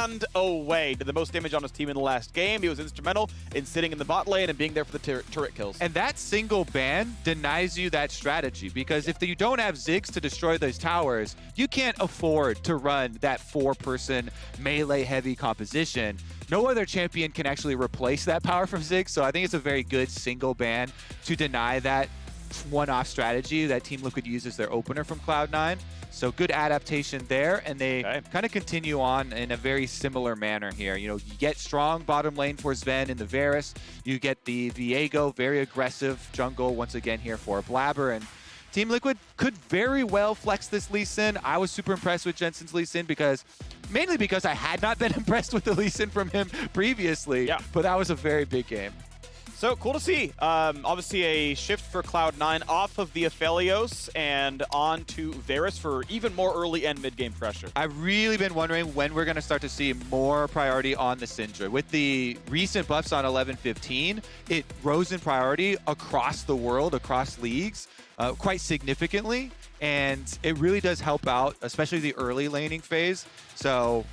and away. Did the most damage on his team in the last game. He was instrumental in sitting in the bot lane and being there for the turret kills. And that single ban denies you that strategy, because if you don't have Ziggs to destroy those towers, you can't afford to run that 4-person melee-heavy composition. No other champion can actually replace that power from Ziggs, so I think it's a very good single ban to deny that one-off strategy that Team Liquid uses their opener from Cloud9. So good adaptation there, and they kind of continue on in a very similar manner here. You know, you get strong bottom lane for Zven in the Varus. You get the Viego, very aggressive jungle once again here for Blaber, and Team Liquid could very well flex this Lee Sin. I was super impressed with Jensen's Lee Sin mainly because I had not been impressed with the Lee Sin from him previously, but that was a very big game. So cool to see. Obviously a shift for Cloud9 off of the Aphelios and on to Varus for even more early and mid-game pressure. I've really been wondering when we're going to start to see more priority on the Syndra. With the recent buffs on 11-15, it rose in priority across the world, across leagues, quite significantly. And it really does help out, especially the early laning phase. So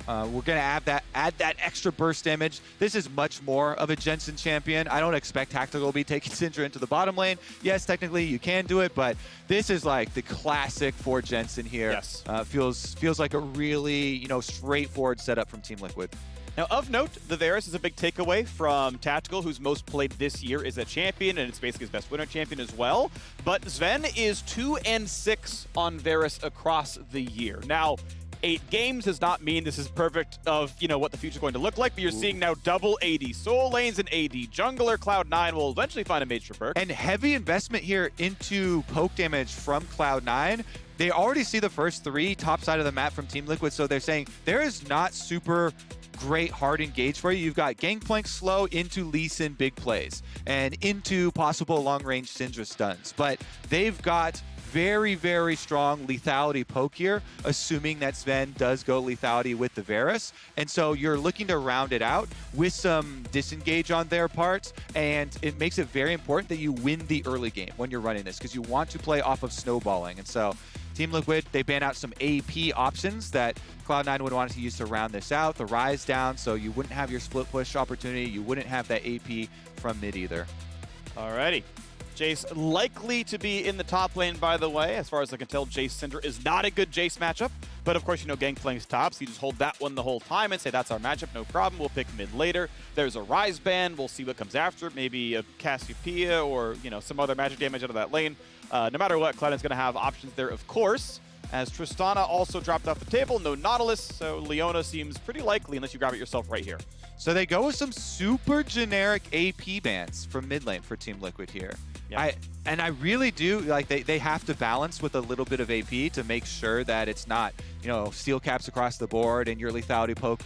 we're going to add that extra burst damage. This is much more of a Jensen champion. I don't expect Tactical to be taking Syndra into the bottom lane. Yes, technically you can do it, but this is like the classic for Jensen here. Yes. Feels like a really, straightforward setup from Team Liquid. Now, of note, the Varus is a big takeaway from Tactical, who's most played this year as a champion, and it's basically his best winner champion as well. But Zven is 2-6 on Varus across the year. Now, 8 games does not mean this is perfect of, what the future is going to look like, but you're seeing now double AD soul lanes and AD jungler. Cloud9 will eventually find a mage for Perkz. And heavy investment here into poke damage from Cloud9. They already see the first 3 top side of the map from Team Liquid, so they're saying there is not super great hard engage for you. You've got Gangplank slow into Lee Sin big plays and into possible long-range Syndra stuns, but they've got very, very strong lethality poke here, assuming that Zven does go lethality with the Varus. And so you're looking to round it out with some disengage on their part, and it makes it very important that you win the early game when you're running this, because you want to play off of snowballing. And so Team Liquid, they ban out some AP options that Cloud9 would want to use to round this out. The Rise down, so you wouldn't have your split push opportunity. You wouldn't have that AP from mid either. Alrighty. Jayce likely to be in the top lane, by the way. As far as I can tell, Jayce Syndra is not a good Jayce matchup. But of course, Gangplank's top, so you just hold that one the whole time and say, that's our matchup, no problem. We'll pick mid later. There's a Rise ban. We'll see what comes after. Maybe a Cassiopeia or, some other magic damage out of that lane. No matter what, Cloud9's going to have options there, of course. As Tristana also dropped off the table, no Nautilus, so Leona seems pretty likely unless you grab it yourself right here. So they go with some super generic AP bans from mid lane for Team Liquid here. Yeah. I really do, they have to balance with a little bit of AP to make sure that it's not, steel caps across the board and your lethality poke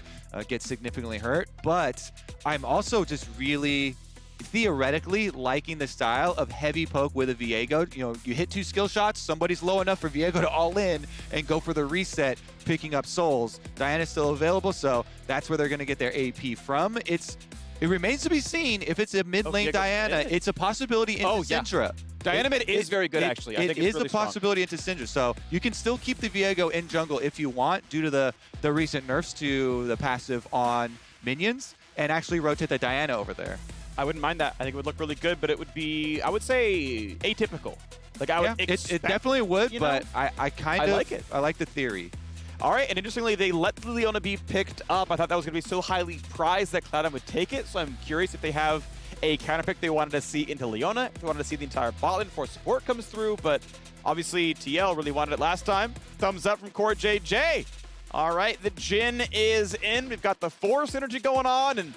gets significantly hurt. But I'm also just really theoretically liking the style of heavy poke with a Viego. You hit 2 skill shots, somebody's low enough for Viego to all in and go for the reset, picking up souls. Diana's still available, so that's where they're going to get their AP from. It remains to be seen if it's a mid-lane Diana. It's a possibility into Syndra. Diana mid is very good, actually. I think it's really a possibility into Syndra. So you can still keep the Viego in jungle if you want, due to the recent nerfs to the passive on minions, and actually rotate the Diana over there. I wouldn't mind that. I think it would look really good, but it would be, I would say, atypical. It definitely would, but I like it. I like the theory. All right, and interestingly, they let Leona be picked up. I thought that was going to be so highly prized that Cloud9 would take it, so I'm curious if they have a counter pick they wanted to see into Leona, if they wanted to see the entire bot lane before support comes through, but obviously TL really wanted it last time. Thumbs up from CoreJJ. All right, the Jhin is in. We've got the Force energy going on, and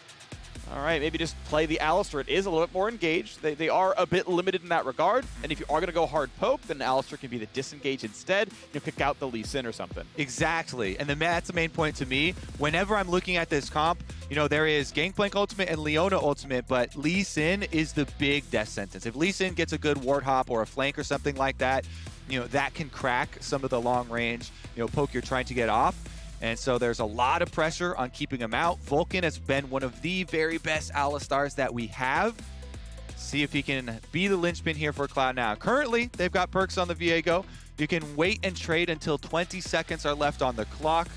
all right, maybe just play the Alistar. It is a little bit more engaged. They are a bit limited in that regard. And if you are going to go hard poke, then Alistar can be the disengage instead. Kick out the Lee Sin or something. Exactly. And that's the main point to me. Whenever I'm looking at this comp, there is Gangplank ultimate and Leona ultimate, but Lee Sin is the big death sentence. If Lee Sin gets a good ward hop or a flank or something like that, that can crack some of the long range, poke you're trying to get off. And so there's a lot of pressure on keeping him out. Vulcan has been one of the very best Alistars that we have. See if he can be the linchpin here for Cloud9. Currently, they've got Perkz on the Viego. You can wait and trade until 20 seconds are left on the clock.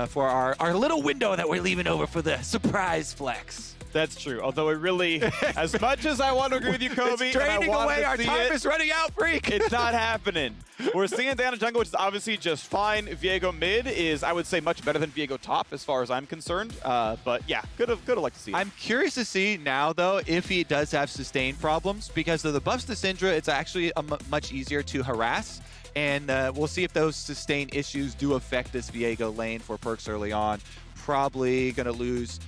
for our little window that we're leaving over for the surprise flex. That's true. Although it really, as much as I want to agree with you, Kobe, it's draining away. Our time is running out, Phreak. It's not happening. We're seeing Diana jungle, which is obviously just fine. Viego mid is, I would say, much better than Viego top as far as I'm concerned. But yeah, could have liked to see it. I'm curious to see now, though, if he does have sustained problems, because of the buffs to Syndra, it's actually much easier to harass. And we'll see if those sustained issues do affect this Viego lane for Perkz early on. Probably going to lose,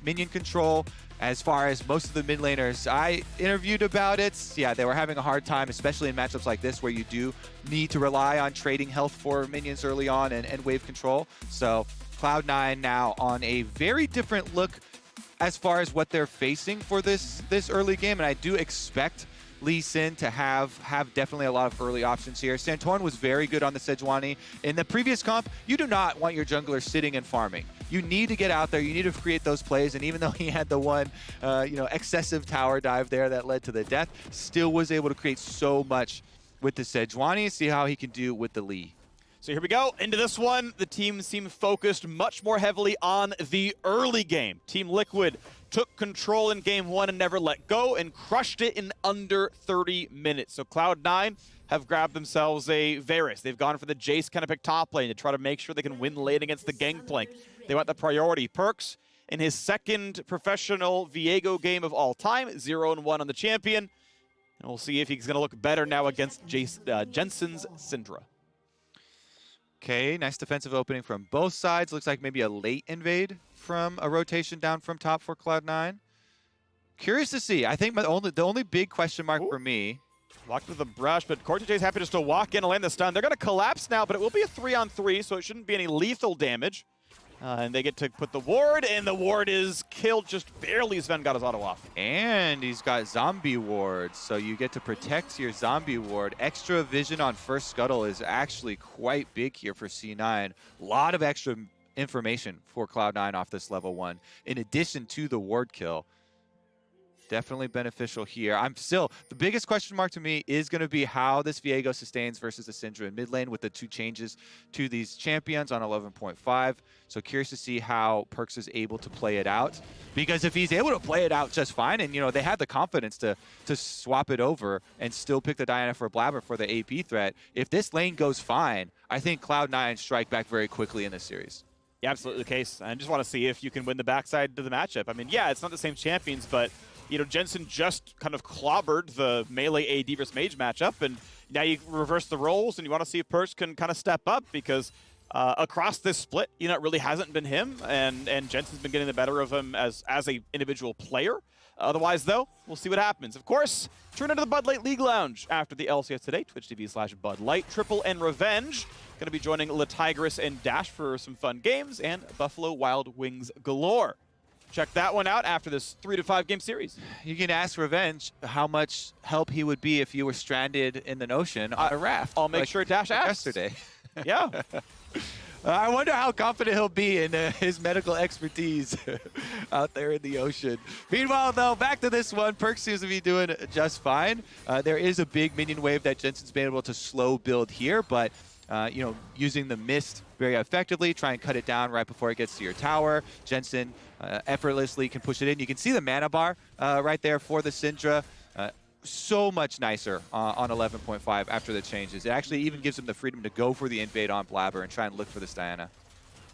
minion control. As far as most of the mid laners I interviewed about it, yeah, they were having a hard time, especially in matchups like this where you do need to rely on trading health for minions early on and wave control. So Cloud9 now on a very different look as far as what they're facing for this early game, and I do expect Lee Sin to have definitely a lot of early options here. Santorin was very good on the Sejuani. In the previous comp, you do not want your jungler sitting and farming. You need to get out there. You need to create those plays. And even though he had the one, excessive tower dive there that led to the death, still was able to create so much with the Sejuani. See how he can do with the Lee. So here we go. Into this one, the teams seem focused much more heavily on the early game. Team Liquid took control in game one and never let go and crushed it in under 30 minutes. So Cloud9 have grabbed themselves a Varus. They've gone for the Jayce kind of pick top lane to try to make sure they can win late against the Gangplank. They want the priority. Perkz in his second professional Viego game of all time, 0-1 on the champion. And we'll see if he's going to look better now against Jensen's Syndra. Okay, nice defensive opening from both sides. Looks like maybe a late invade from a rotation down from top for Cloud9. Curious to see. I think the only big question mark for me. Locked with the brush, but CoreJJ is happy just to walk in and land the stun. They're going to collapse now, but it will be a 3-on-3, so it shouldn't be any lethal damage. And they get to put the ward, and the ward is killed just barely. Zven got his auto off. And he's got zombie ward, so you get to protect your zombie ward. Extra vision on first scuttle is actually quite big here for C9. A lot of extra information for Cloud9 off this level 1, in addition to the ward kill. Definitely beneficial here. The biggest question mark to me is going to be how this Viego sustains versus the Syndra in mid lane with the 2 changes to these champions on 11.5. So curious to see how Perkz is able to play it out. Because if he's able to play it out just fine, and they had the confidence to swap it over and still pick the Diana for Blaber for the AP threat, if this lane goes fine, I think Cloud9 strike back very quickly in this series. Yeah, absolutely the case. I just want to see if you can win the backside to the matchup. I mean, yeah, it's not the same champions, but Jensen just kind of clobbered the melee AD versus mage matchup, and now you reverse the roles, and you want to see if Perkz can kind of step up, because across this split, it really hasn't been him, and Jensen's been getting the better of him as a individual player. Otherwise, though, we'll see what happens. Of course, turn into the Bud Light League Lounge after the LCS today, twitch.tv/Bud Light. Triple and Revenge going to be joining Latigris and Dash for some fun games, and Buffalo Wild Wings galore. Check that one out after this 3 to 5 game series. You can ask Revenge how much help he would be if you were stranded in the ocean on a raft. I'll make sure Dash asks. Yesterday. Yeah. I wonder how confident he'll be in his medical expertise out there in the ocean. Meanwhile, though, back to this one. Perkz seems to be doing just fine. There is a big minion wave that Jensen's been able to slow build here, but using the mist very effectively, try and cut it down right before it gets to your tower. Jensen effortlessly can push it in. You can see the mana bar right there for the Syndra. So much nicer on 11.5 after the changes. It actually even gives him the freedom to go for the invade on Blaber and try and look for this Diana.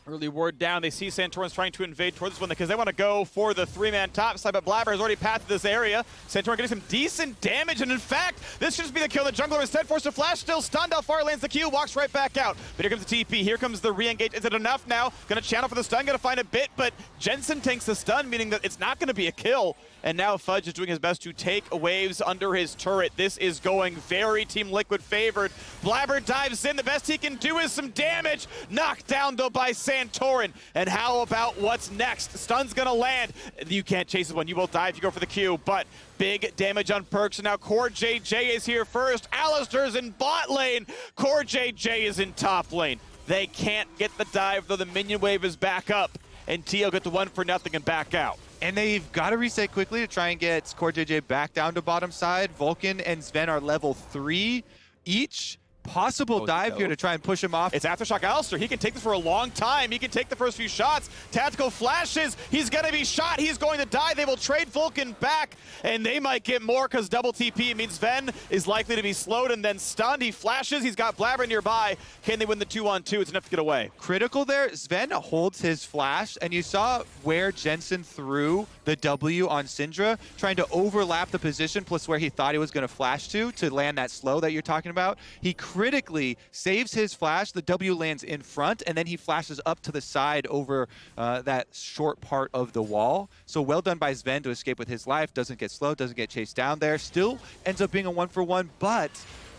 Early ward down. They see Santorin's trying to invade towards this one because they want to go for the 3-man top side, but Blaber has already pathed this area. Santorin getting some decent damage, and in fact, this should just be the kill. The jungler instead forced to flash, still stunned. Alphari lands the Q, walks right back out. But here comes the TP, here comes the re-engage. Is it enough now? Gonna channel for the stun, gonna find a bit, but Jensen tanks the stun, meaning that it's not gonna be a kill. And now Fudge is doing his best to take waves under his turret. This is going very Team Liquid favored. Blaber dives in. The best he can do is some damage. Knocked down, though, by Santorin. And how about what's next? Stun's going to land. You can't chase this one. You will die if you go for the Q. But big damage on Perkz. And now CoreJJ is here first. Alistar's in bot lane. CoreJJ is in top lane. They can't get the dive, though the minion wave is back up. And Tio get the 1-for-0 and back out. And they've got to reset quickly to try and get CoreJJ back down to bottom side. Vulcan and Zven are level 3 each. possible dive here to try and push him off. It's Aftershock Alistar. He can take this for a long time. He can take the first few shots. Tactical flashes. He's going to be shot. He's going to die. They will trade Vulcan back, and they might get more because double TP means Zven is likely to be slowed and then stunned. He flashes. He's got Blaber nearby. Can they win the 2-on-2? It's enough to get away. Critical there. Zven holds his flash, and you saw where Jensen threw the W on Syndra, trying to overlap the position plus where he thought he was going to flash to land that slow that you're talking about. He critically saves his flash. The W lands in front, and then he flashes up to the side over that short part of the wall. So well done by Zven to escape with his life. Doesn't get slowed, doesn't get chased down there. Still ends up being a 1-for-1, but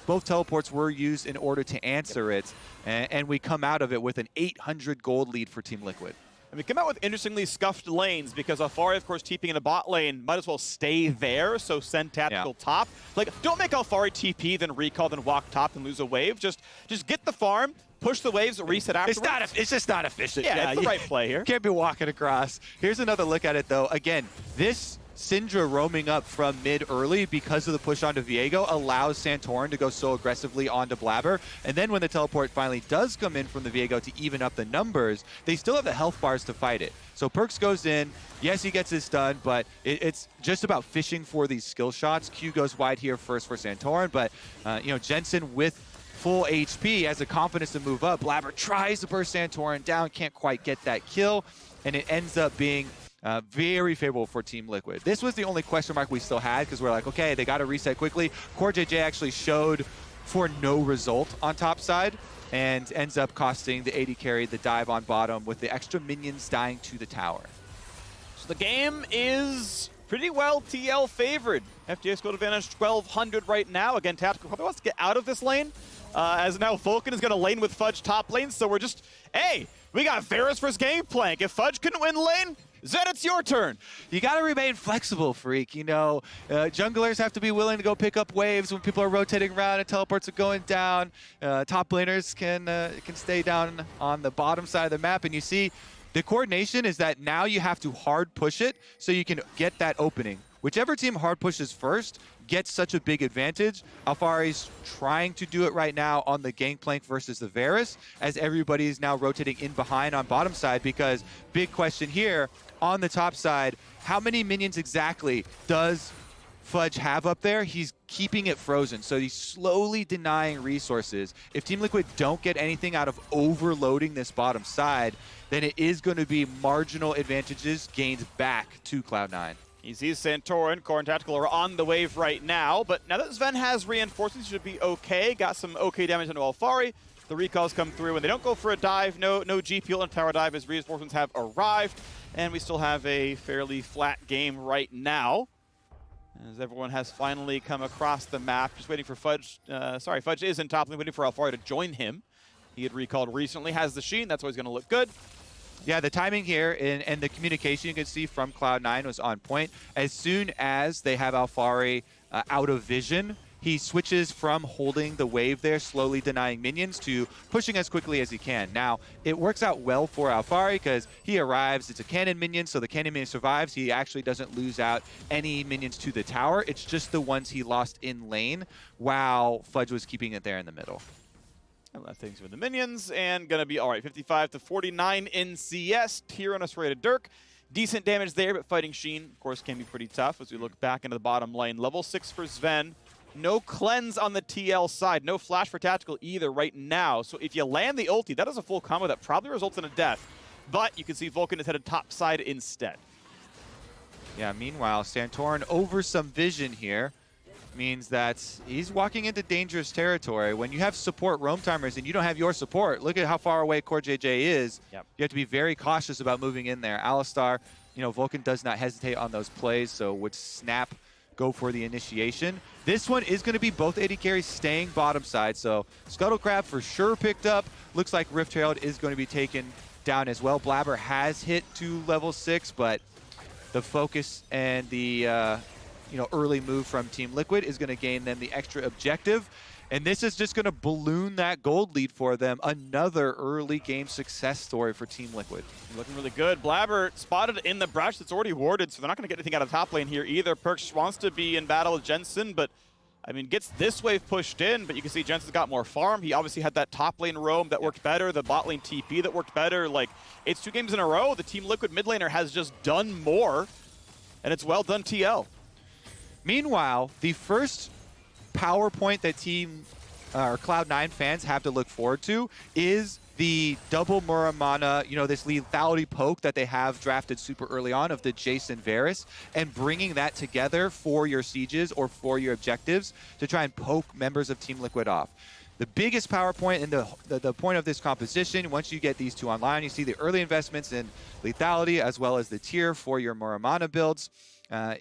both teleports were used in order to answer it, and we come out of it with an 800 gold lead for Team Liquid. And we come out with interestingly scuffed lanes because Alphari, of course, TPing in a bot lane, might as well stay there, so send tactical top. Like, don't make Alphari TP, then recall, then walk top and lose a wave. Just get the farm, push the waves, reset afterwards. It's just not efficient. Yeah, it's the right play here. Can't be walking across. Here's another look at it, though. Again, this Syndra roaming up from mid early because of the push onto Viego allows Santorin to go so aggressively onto Blaber. And then when the teleport finally does come in from the Viego to even up the numbers, they still have the health bars to fight it. So Perkz goes in. Yes, he gets his stun, but it's just about fishing for these skill shots. Q goes wide here first for Santorin, but Jensen with full HP has the confidence to move up. Blaber tries to burst Santorin down, can't quite get that kill, and it ends up being very favorable for Team Liquid. This was the only question mark we still had because we're like, okay, they got to reset quickly. CoreJJ actually showed for no result on top side and ends up costing the AD carry the dive on bottom with the extra minions dying to the tower. So the game is pretty well TL favored. FTX gold advantage 1200 right now. Again, Tactical probably wants to get out of this lane. As now Vulcan is going to lane with Fudge top lane. So we're just, hey, we got Varus versus Gangplank. If Fudge couldn't win lane, Zed, it's your turn. You got to remain flexible, Phreak. You know, junglers have to be willing to go pick up waves when people are rotating around and teleports are going down. Top laners can stay down on the bottom side of the map. And you see the coordination is that now you have to hard push it so you can get that opening. Whichever team hard pushes first gets such a big advantage. Alphari's trying to do it right now on the Gangplank versus the Varus, as everybody is now rotating in behind on bottom side, because big question here, on the top side, how many minions exactly does Fudge have up there? He's keeping it frozen, so he's slowly denying resources. If Team Liquid don't get anything out of overloading this bottom side, then it is going to be marginal advantages gained back to Cloud9. He sees Santorin, Core and Tactical are on the wave right now, but now that Zven has reinforcements, should be okay. Got some okay damage onto Alphari. The recalls come through, and they don't go for a dive. No GP on tower dive as reinforcements have arrived, and we still have a fairly flat game right now, as everyone has finally come across the map. Just waiting for Fudge. Fudge is in top lane, waiting for Alphari to join him. He had recalled recently, has the Sheen. That's why he's going to look good. Yeah, the timing here and the communication you can see from Cloud9 was on point. As soon as they have Alphari out of vision, he switches from holding the wave there, slowly denying minions, to pushing as quickly as he can. Now, it works out well for Alphari because he arrives, it's a cannon minion, so the cannon minion survives. He actually doesn't lose out any minions to the tower. It's just the ones he lost in lane while Fudge was keeping it there in the middle. I left things with the minions, and gonna be all right. 55 to 49 in CS. Tier on us rated Dirk. Decent damage there, but fighting Sheen, of course, can be pretty tough as we look back into the bottom lane. Level 6 for Zven. No cleanse on the TL side. No flash for Tactical either right now. So if you land the ulti, that is a full combo that probably results in a death. But you can see Vulcan is headed top side instead. Yeah, meanwhile, Santorin over some vision here means that he's walking into dangerous territory. When you have support roam timers and you don't have your support, look at how far away CoreJJ is. Yep. You have to be very cautious about moving in there. Alistar, Vulcan does not hesitate on those plays, so would snap, go for the initiation. This one is going to be both AD carries staying bottom side, so Scuttlecrab for sure picked up. Looks like Rift Herald is going to be taken down as well. Blaber has hit to level 6, but the focus and the early move from Team Liquid is going to gain them the extra objective. And this is just going to balloon that gold lead for them. Another early game success story for Team Liquid. Looking really good. Blaber spotted in the brush that's already warded, so they're not going to get anything out of top lane here either. Perkz wants to be in battle with Jensen, but I mean, gets this wave pushed in, but you can see Jensen's got more farm. He obviously had that top lane roam that worked better, the bot lane TP that worked better. Like, it's 2 games in a row. The Team Liquid mid laner has just done more, and it's well done TL. Meanwhile, the first PowerPoint that Cloud9 fans have to look forward to is the double Muramana, this lethality poke that they have drafted super early on of the Jayce and Varus, and bringing that together for your sieges or for your objectives to try and poke members of Team Liquid off. The biggest PowerPoint and the point of this composition, once you get these two online, you see the early investments in lethality as well as the tier for your Muramana builds.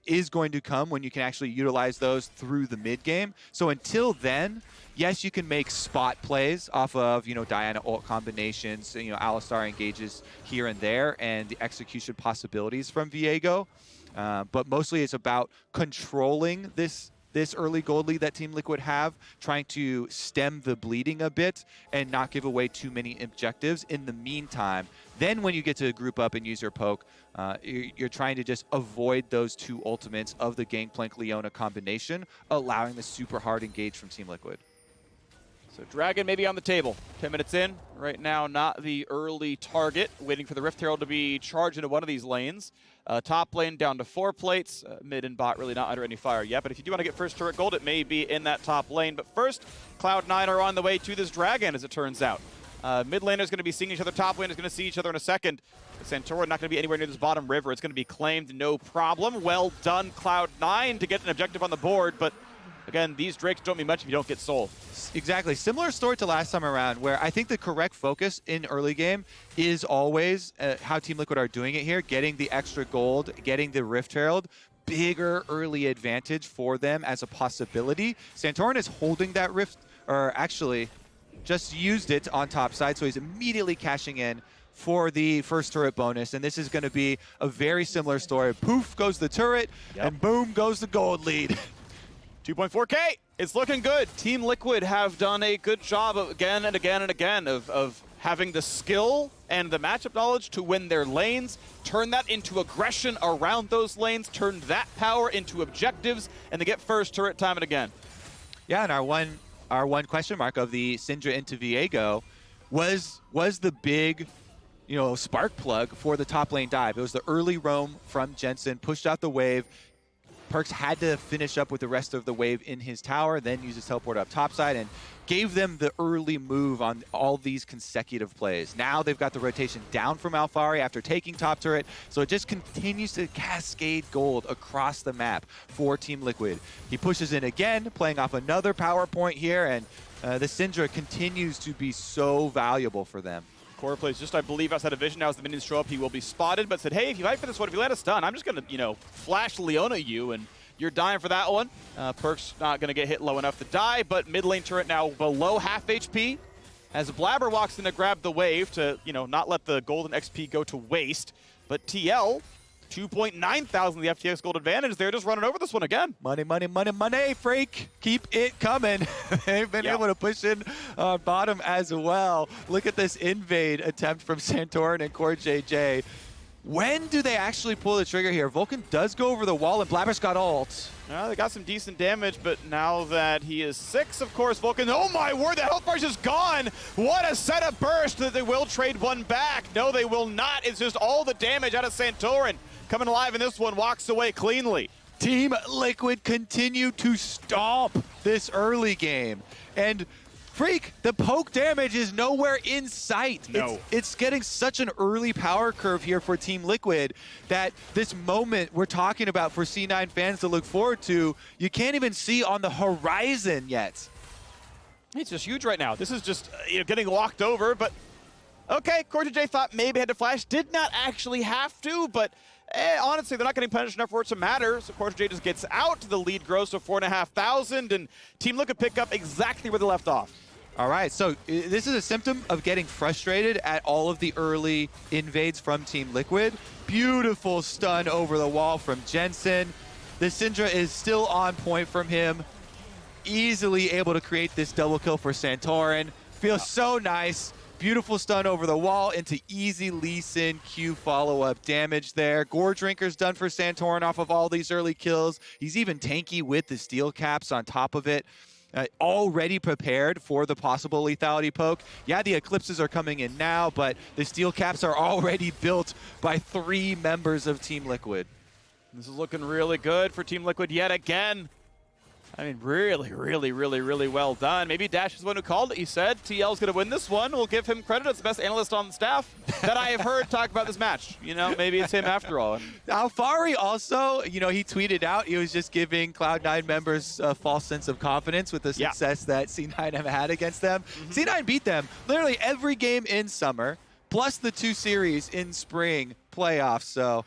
Is going to come when you can actually utilize those through the mid game. So until then, yes, you can make spot plays off of, Diana ult combinations, Alistar engages here and there, and the execution possibilities from Viego. But mostly it's about controlling this early gold lead that Team Liquid have, trying to stem the bleeding a bit and not give away too many objectives in the meantime. Then when you get to group up and use your poke, you're trying to just avoid those 2 ultimates of the Gangplank Leona combination, allowing the super hard engage from Team Liquid. So Dragon maybe on the table. 10 minutes in. Right now, not the early target. Waiting for the Rift Herald to be charged into one of these lanes. Top lane down to 4 plates. Mid and bot really not under any fire yet. But if you do want to get first turret gold, it may be in that top lane. But first, Cloud9 are on the way to this Dragon, as it turns out. Mid laner is going to be seeing each other. Top lane is going to see each other in a second. Santorin not going to be anywhere near this bottom river. It's going to be claimed, no problem. Well done, Cloud9, to get an objective on the board. But again, these Drakes don't mean much if you don't get soul. Exactly. Similar story to last time around, where I think the correct focus in early game is always how Team Liquid are doing it here, getting the extra gold, getting the Rift Herald. Bigger early advantage for them as a possibility. Santorin is holding that Rift, or actually just used it on top side, so he's immediately cashing in for the first turret bonus, and this is going to be a very similar story. Poof goes the turret, and boom goes the gold lead. 2.4K, it's looking good. Team Liquid have done a good job again and again and again of having the skill and the matchup knowledge to win their lanes, turn that into aggression around those lanes, turn that power into objectives, and they get first turret time and again. Yeah, and our one question mark of the Syndra into Viego was the big, spark plug for the top lane dive. It was the early roam from Jensen, pushed out the wave. Perkz had to finish up with the rest of the wave in his tower, then use his teleport up topside, and gave them the early move on all these consecutive plays. Now they've got the rotation down from Alphari after taking top turret, so it just continues to cascade gold across the map for Team Liquid. He pushes in again, playing off another power point here, and the Syndra continues to be so valuable for them. Core plays just, I believe, outside of vision. Now as the minions show up, he will be spotted, but said, hey, if you fight for this one, if you land a stun, I'm just going to, flash Leona you, and you're dying for that one. Perkz not going to get hit low enough to die, but mid lane turret now below half HP. As Blaber walks in to grab the wave to, not let the golden XP go to waste. But TL, 2.9 thousand the FTX gold advantage. They're just running over this one again. Money, money, money, money, Phreak. Keep it coming. They've been able to push in bottom as well. Look at this invade attempt from Santorin and CoreJJ. When do they actually pull the trigger here? Vulcan does go over the wall, and Blaber's got ult. They got some decent damage, but now that he is 6, of course, Vulcan, oh my word, the health bar's just gone. What a setup burst that they will trade one back. No, they will not. It's just all the damage out of Santorin. Coming alive in this one, walks away cleanly. Team Liquid continue to stomp this early game. And Phreak, the poke damage is nowhere in sight. No. It's getting such an early power curve here for Team Liquid that this moment we're talking about for C9 fans to look forward to, you can't even see on the horizon yet. It's just huge right now. This is just getting walked over, but okay, CoreJJ thought maybe had to flash. Did not actually have to, but honestly, they're not getting punished enough for it to matter. So CoreJJ just gets out. The lead grows to 4,500, and Team Liquid pick up exactly where they left off. All right, so this is a symptom of getting frustrated at all of the early invades from Team Liquid. Beautiful stun over the wall from Jensen. The Syndra is still on point from him. Easily able to create this double kill for Santorin. Feels so nice Beautiful stun over the wall into easy Lee Sin Q follow-up damage there. Gore Drinker's done for Santorin off of all these early kills. He's even tanky with the steel caps on top of it. Already prepared for the possible lethality poke. Yeah, the Eclipses are coming in now, but the steel caps are already built by 3 members of Team Liquid. This is looking really good for Team Liquid yet again. I mean, really well done. Maybe Dash is the one who called it. He said TL's going to win this one. We'll give him credit as the best analyst on the staff that I have heard talk about this match. You know, maybe it's him after all. Alphari also, you know, he tweeted out he was just giving Cloud9 members a false sense of confidence with the success that C9 have had against them. C9 beat them literally every game in summer, plus the 2 series in spring playoffs. So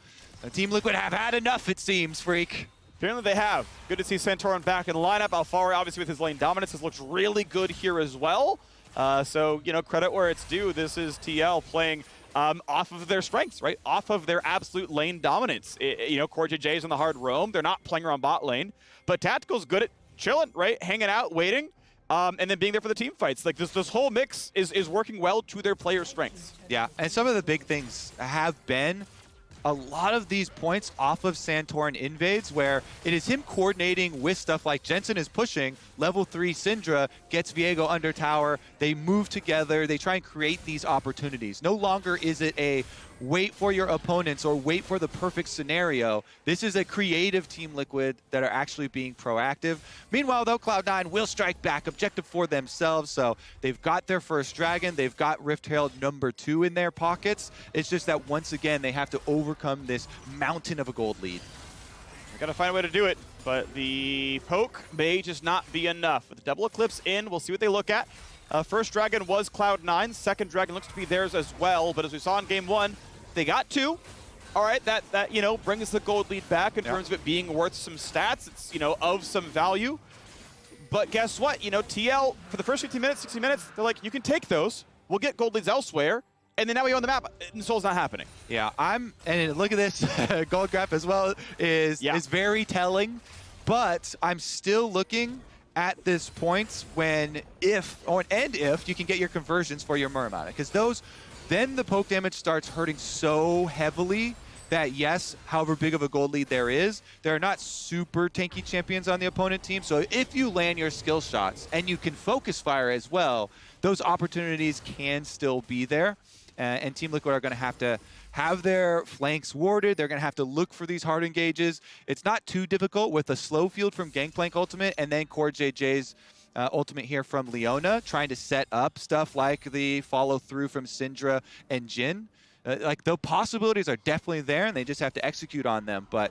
Team Liquid have had enough, it seems, Phreak. Apparently they have. Good to see Santorin back in the lineup. Alphari, obviously, with his lane dominance, has looked really good here as well. So, you know, credit where it's due. This is TL playing off of their strengths, right? Off of their absolute lane dominance. You know, CoreJJ is in the hard roam. They're not playing around bot lane. But Tactical's good at chilling, right? Hanging out, waiting, and then being there for the team fights. Like, this whole mix is working well to their player strengths. Yeah, and some of the big things have been a lot of these points off of Santorin invades where it is him coordinating with stuff like Jensen is pushing, level 3 Syndra gets Viego under tower, they move together, they try and create these opportunities. No longer is it a wait for your opponents or wait for the perfect scenario. This is a creative Team Liquid that are actually being proactive. Meanwhile, though, Cloud9 will strike back, objective for themselves, so they've got their first dragon, they've got Rift Herald #2 in their pockets. It's just that once again, they have to overcome this mountain of a gold lead. They gotta find a way to do it, but the poke may just not be enough. With the double eclipse in, we'll see what they look at. First dragon was Cloud9, second dragon looks to be theirs as well, but as we saw in game 1, they got 2. All right, that you know, brings the gold lead back in terms of it being worth some stats. It's, you know, of some value. But guess what? You know, TL, for the first 15 minutes, 60 minutes, they're like, you can take those. We'll get gold leads elsewhere. And then now we on the map, and Soul's not happening. Yeah, and look at this, gold graph as well is very telling. But I'm still looking at this point when if you can get your conversions for your Muramana. Because then the poke damage starts hurting so heavily that yes, however big of a gold lead there is, there are not super tanky champions on the opponent team. So if you land your skill shots and you can focus fire as well, those opportunities can still be there. And Team Liquid are going to have their flanks warded. They're going to have to look for these hard engages. It's not too difficult with a slow field from Gangplank ultimate and then CoreJJ's ultimate here from Leona, trying to set up stuff like the follow through from Syndra and Jhin. Like, the possibilities are definitely there, and they just have to execute on them. But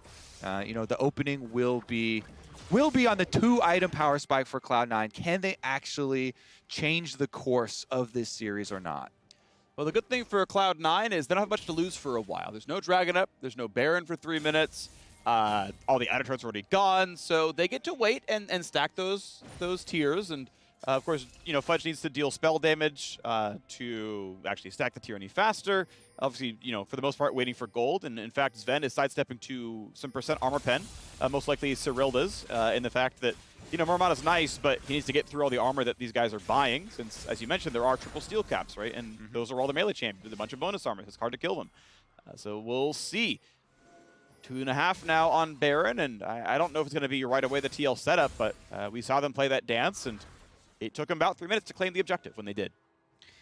you know, the opening will be on the 2-item power spike for Cloud9. Can they actually change the course of this series or not? Well, the good thing for Cloud9 is they don't have much to lose for a while. There's no Dragon up, there's no Baron for 3 minutes. All the Editor's already gone, so they get to wait and stack those tiers. And of course, you know, Fudge needs to deal spell damage to actually stack the tier any faster. Obviously, you know, for the most part, waiting for gold. And in fact, Zven is sidestepping to some % armor pen, most likely Cyrilda's, in the fact that, you know, Muramana's nice, but he needs to get through all the armor that these guys are buying, since, as you mentioned, there are triple steel caps, right? And those are all the melee champions with a bunch of bonus armor. It's hard to kill them. So we'll see. 2.5 now on Baron, and I don't know if it's going to be right away the TL setup, but we saw them play that dance, and it took them about 3 minutes to claim the objective when they did.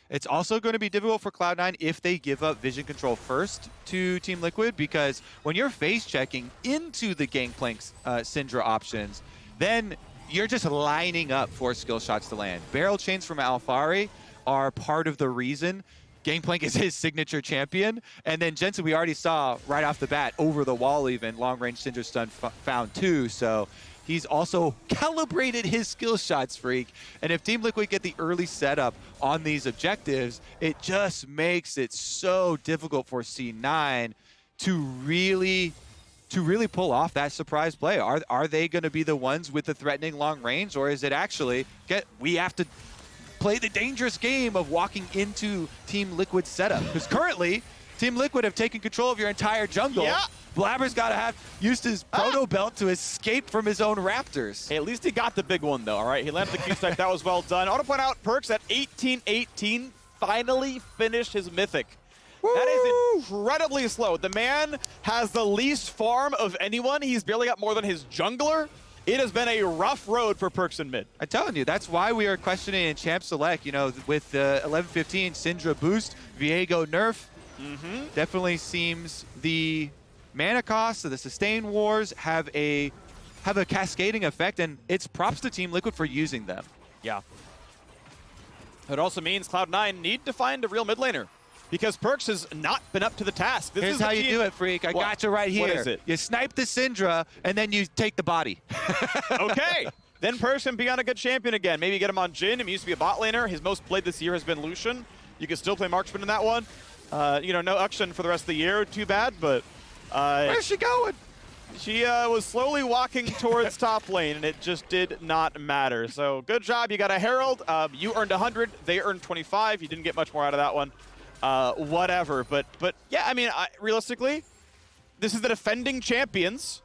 It's also going to be difficult for Cloud9 if they give up vision control first to Team Liquid, because when you're face checking into the Gangplank's Syndra options, then you're just lining up for skill shots to land. Barrel chains from Alphari are part of the reason Gangplank is his signature champion. And then Jensen, we already saw right off the bat, over the wall even, long-range Syndra stun found 2. So he's also calibrated his skill shots, Phreak. And if Team Liquid get the early setup on these objectives, it just makes it so difficult for C9 to really pull off that surprise play. Are they going to be the ones with the threatening long range, or is it actually, we have to play the dangerous game of walking into Team Liquid's setup? Because currently, Team Liquid have taken control of your entire jungle. Yeah. Blaber's got to have used his proto belt to escape from his own raptors. Hey, at least he got the big one, though, all right? He landed the Q-stack. That was well done. I want to point out Perkz at 18-18, finally finished his mythic. Woo! That is incredibly slow. The man has the least farm of anyone. He's barely got more than his jungler. It has been a rough road for Perkz in mid. I'm telling you, that's why we are questioning in Champ Select, you know, with the 11-15 Syndra boost, Viego nerf. Definitely seems the mana costs of the sustain wars have a cascading effect, and it's props to Team Liquid for using them. Yeah. It also means Cloud9 need to find a real mid laner, because Perkz has not been up to the task. This Here's is how you do it, Phreak. I got you right here. What is it? You snipe the Syndra, and then you take the body. Okay. Then Perkz can be on a good champion again. Maybe get him on Jhin. He used to be a bot laner. His most played this year has been Lucian. You can still play Marksman in that one. You know, no Uxin for the rest of the year. Too bad, but... Where's she going? She was slowly walking towards top lane, and it just did not matter. So good job. You got a Herald. You earned 100. They earned 25. You didn't get much more out of that one. Whatever. But yeah, I mean, realistically, this is the defending champions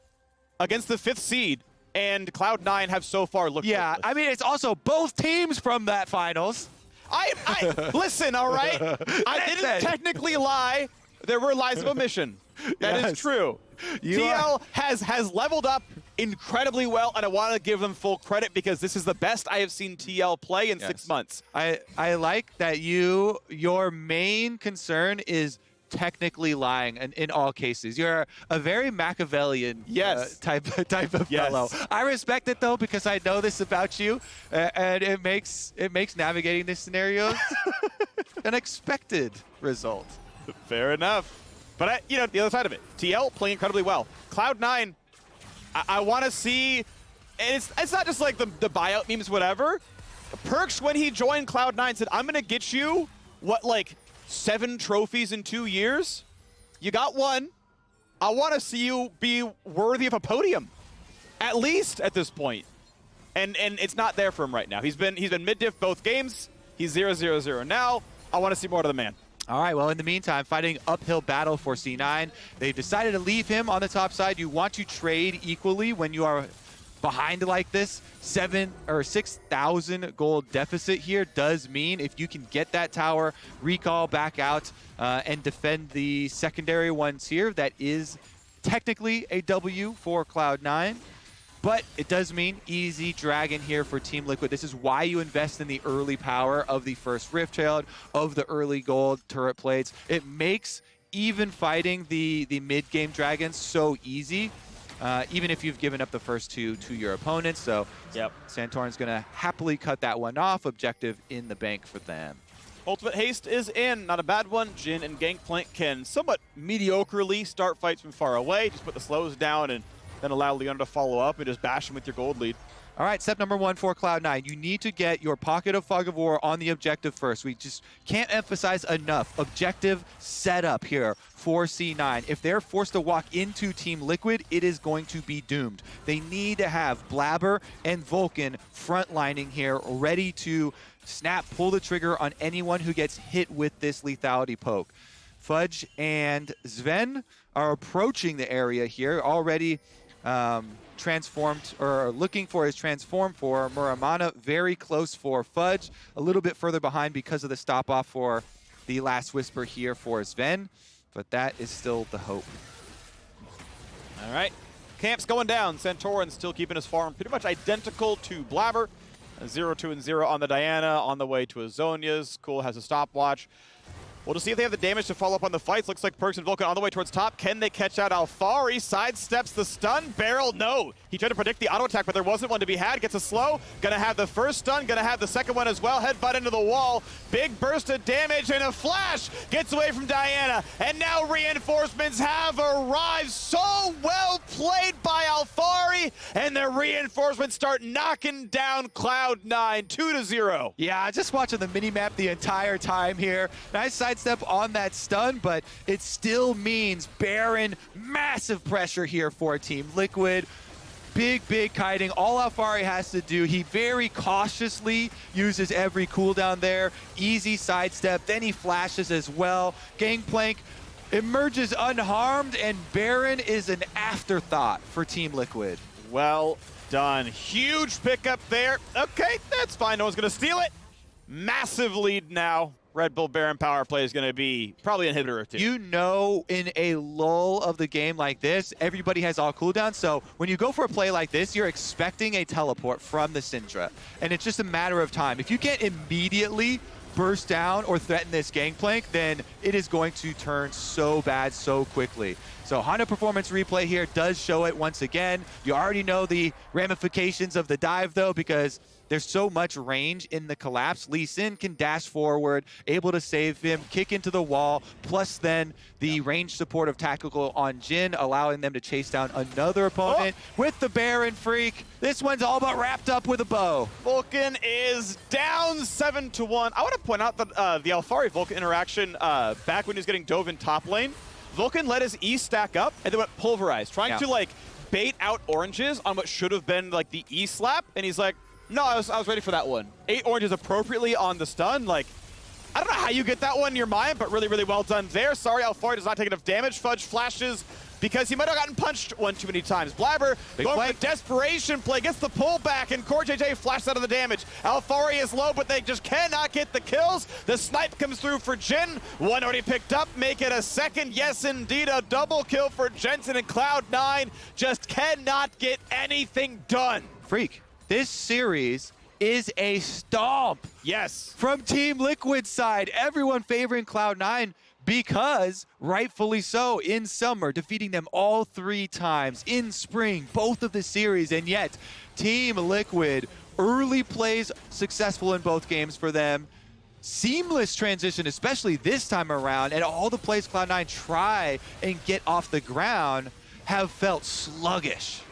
against the 5th seed, and Cloud9 have so far looked Yeah, hopeless. I mean, it's also both teams from that finals. Listen, all right? I didn't technically lie. There were lies of omission. That is true. TL has leveled up incredibly well, and I want to give them full credit because this is the best I have seen TL play in 6 months. I like that your main concern is technically lying in all cases. You're a very Machiavellian type of fellow. I respect it though, because I know this about you, and it makes navigating these scenarios an expected result. Fair enough. But, you know, the other side of it, TL playing incredibly well. Cloud9, I want to see, and it's not just like the buyout memes, whatever. Perkz, when he joined Cloud9, said, I'm going to get you, what, like 7 trophies in 2 years? You got 1. I want to see you be worthy of a podium, at least at this point. And it's not there for him right now. He's been mid-diff both games. He's 0-0-0 now. I want to see more of the man. All right, well, in the meantime, fighting uphill battle for C9. They've decided to leave him on the top side. You want to trade equally when you are behind like this. 7,000 or 6,000 gold deficit here does mean if you can get that tower, recall back out, and defend the secondary ones here, that is technically a W for Cloud9. But it does mean easy dragon here for Team Liquid. This is why you invest in the early power of the first Rift Child, of the early gold turret plates. It makes even fighting the mid-game dragons so easy, even if you've given up the first 2 to your opponents. So Santorin's going to happily cut that one off. Objective in the bank for them. Ultimate haste is in. Not a bad one. Jhin and Gangplank can somewhat mediocrely start fights from far away. Just put the slows down and then allow Leona to follow up and just bash him with your gold lead. All right, step number 1 for Cloud9. You need to get your pocket of Fog of War on the objective first. We just can't emphasize enough objective setup here for C9. If they're forced to walk into Team Liquid, it is going to be doomed. They need to have Blaber and Vulcan frontlining here, ready to snap, pull the trigger on anyone who gets hit with this lethality poke. Fudge and Zven are approaching the area here, already transformed, or looking for his transform for Muramana. Very close for Fudge. A little bit further behind because of the stop off for the last whisper here for Zven, but that is still the hope. All right, camp's going down. Santorin still keeping his farm pretty much identical to Blaber. 0-2-0 on the Diana, on the way to Azonia's. Cool has a stopwatch. We'll just see if they have the damage to follow up on the fights. Looks like Perkz and Vulcan on the way towards top. Can they catch out Alphari? Sidesteps the stun. Barrel, no. He tried to predict the auto attack, but there wasn't one to be had. Gets a slow. Gonna have the first stun. Gonna have the second one as well. Headbutt into the wall. Big burst of damage and a flash. Gets away from Diana. And now reinforcements have arrived. So well played by Alphari. And the reinforcements start knocking down Cloud9. 2-0. Yeah, just watching the mini-map the entire time here. Nice sidestep on that stun, but it still means Baron, massive pressure here for Team Liquid. Big kiting. All Alphari has to do, he very cautiously uses every cooldown there. Easy sidestep, then he flashes as well. Gangplank emerges unharmed, and Baron is an afterthought for Team Liquid. Well done. Huge pickup there. Okay, that's fine. No one's going to steal it. Massive lead now. Red Bull Baron power play is going to be probably an inhibitor or two. You know, in a lull of the game like this, everybody has all cooldown. So when you go for a play like this, you're expecting a teleport from the Syndra. And it's just a matter of time. If you can't immediately burst down or threaten this Gangplank, then it is going to turn so bad so quickly. So Honda Performance Replay here does show it once again. You already know the ramifications of the dive, though, because there's so much range in the collapse. Lee Sin can dash forward, able to save him, kick into the wall, plus then the range support of Tactical on Jhin, allowing them to chase down another opponent with the Baron Phreak. This one's all but wrapped up with a bow. Vulcan is down 7-1. I want to point out that the Alphari Vulcan interaction back when he was getting dove in top lane, Vulcan let his E stack up and then went pulverized, trying to like bait out oranges on what should have been like the E slap, and he's like, no, I was ready for that one. 8 oranges appropriately on the stun. Like, I don't know how you get that one in your mind, but really, really well done there. Sorry, Alphari does not take enough damage. Fudge flashes because he might have gotten punched one too many times. Blaber going for a desperation play, gets the pullback, and CoreJJ flashes out of the damage. Alphari is low, but they just cannot get the kills. The snipe comes through for Jhin. One already picked up, make it a second. Yes, indeed, a double kill for Jensen, and Cloud9 just cannot get anything done. Phreak, this series is a stomp. Yes. From Team Liquid's side, everyone favoring Cloud9 because, rightfully so, in summer, defeating them all 3 times, in spring, both of the series, and yet Team Liquid, early plays successful in both games for them, seamless transition, especially this time around, and all the plays Cloud9 try and get off the ground have felt sluggish.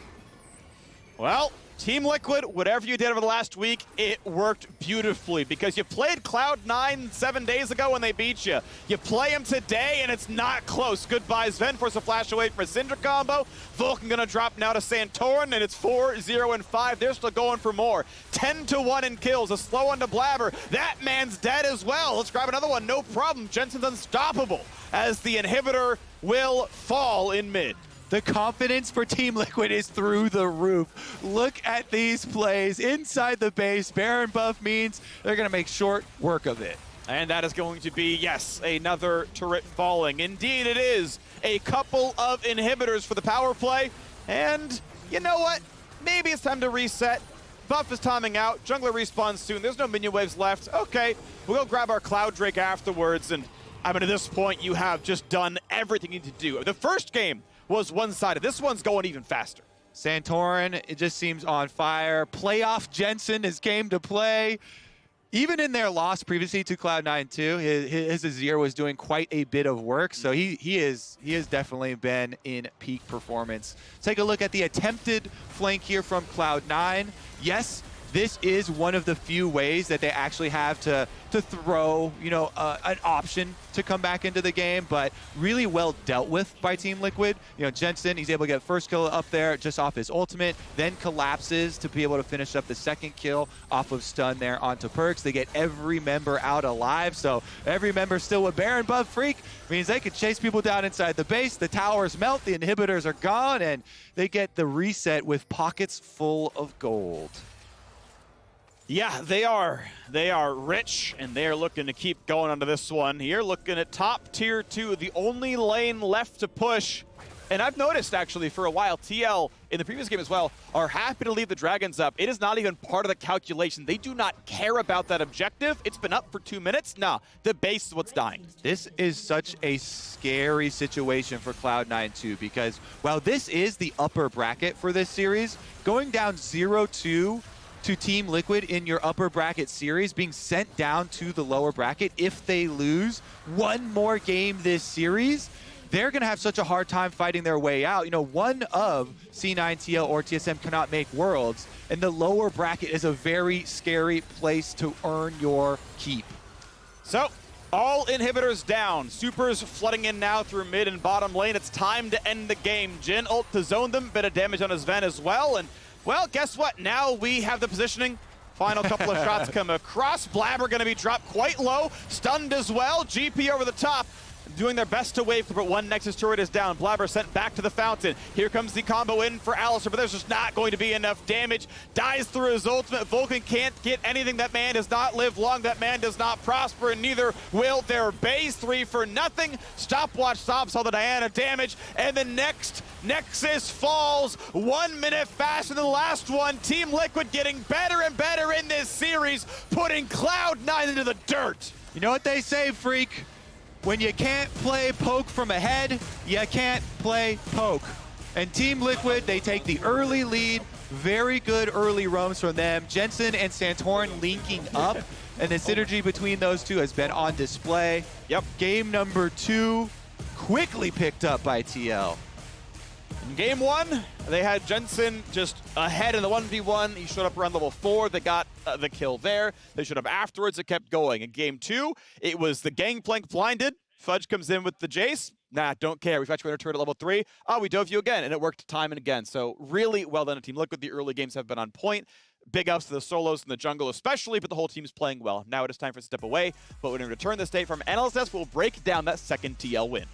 Well, Team Liquid, whatever you did over the last week, it worked beautifully because you played Cloud9 7 days ago when they beat you. You play them today and it's not close. Goodbye, Zven forces a flash away for a Syndra combo. Vulcan gonna drop now to Santorin, and it's 4-0-5. They're still going for more. 10-1 in kills, a slow one to Blaber. That man's dead as well. Let's grab another one, no problem. Jensen's unstoppable as the inhibitor will fall in mid. The confidence for Team Liquid is through the roof. Look at these plays inside the base. Baron buff means they're going to make short work of it. And that is going to be, yes, another turret falling. Indeed it is. A couple of inhibitors for the power play. And you know what? Maybe it's time to reset. Buff is timing out. Jungler respawns soon. There's no minion waves left. Okay, we'll go grab our Cloud Drake afterwards. And I mean, at this point, you have just done everything you need to do. The first game was one-sided. This one's going even faster. Santorin, it just seems on fire. Playoff Jensen is came to play. Even in their loss previously to Cloud9 too, his Azir was doing quite a bit of work. So he has definitely been in peak performance. Take a look at the attempted flank here from Cloud9. Yes, this is one of the few ways that they actually have to throw, you know, an option to come back into the game, but really well dealt with by Team Liquid. You know, Jensen, he's able to get first kill up there just off his ultimate, then collapses to be able to finish up the second kill off of stun there onto Perkz. They get every member out alive, so every member still with Baron buff. Phreak means they can chase people down inside the base. The towers melt, the inhibitors are gone, and they get the reset with pockets full of gold. Yeah, they are rich, and they are looking to keep going onto this one here. Looking at top tier 2, the only lane left to push. And I've noticed, actually, for a while, TL, in the previous game as well, are happy to leave the Dragons up. It is not even part of the calculation. They do not care about that objective. It's been up for 2 minutes. Nah, the base is what's dying. This is such a scary situation for Cloud9 too, because while this is the upper bracket for this series, going down 0-2 to Team Liquid in your upper bracket series, being sent down to the lower bracket, if they lose one more game this series, they're going to have such a hard time fighting their way out. You know, one of C9, TL, or TSM cannot make worlds, and the lower bracket is a very scary place to earn your keep. So, all inhibitors down. Supers flooding in now through mid and bottom lane. It's time to end the game. Jhin ult to zone them, bit of damage on his Zven as well, and well, guess what? Now we have the positioning. Final couple of shots come across. Blaber going to be dropped quite low. Stunned as well. GP over the top. doing their best to wave, but one Nexus turret is down. Blaber sent back to the fountain. Here comes the combo in for Alistar, but there's just not going to be enough damage. Dies through his ultimate. Vulcan can't get anything. That man does not live long. That man does not prosper, and neither will their base. 3 for nothing. Stopwatch stops all the Diana damage, and the next Nexus falls 1 minute faster than the last one. Team Liquid getting better and better in this series, putting Cloud9 into the dirt. You know what they say, Phreak? When you can't play poke from ahead, you can't play poke. And Team Liquid, they take the early lead. Very good early roams from them. Jensen and Santorin linking up, and the synergy between those two has been on display. Yep. Game number 2, quickly picked up by TL. In game 1, they had Jensen just ahead in the 1v1. He showed up around level 4. They got the kill there. They showed up afterwards. It kept going. In game 2, it was the Gangplank blinded. Fudge comes in with the Jayce. Nah, don't care. We've got you in our turret at level 3. Oh, we dove you again, and it worked time and again. So really well done to Team Liquid. The early games have been on point. Big ups to the solos in the jungle especially, but the whole team's playing well. Now it is time for us to step away. But when we return this day from Analyst Desk, we'll break down that second TL win.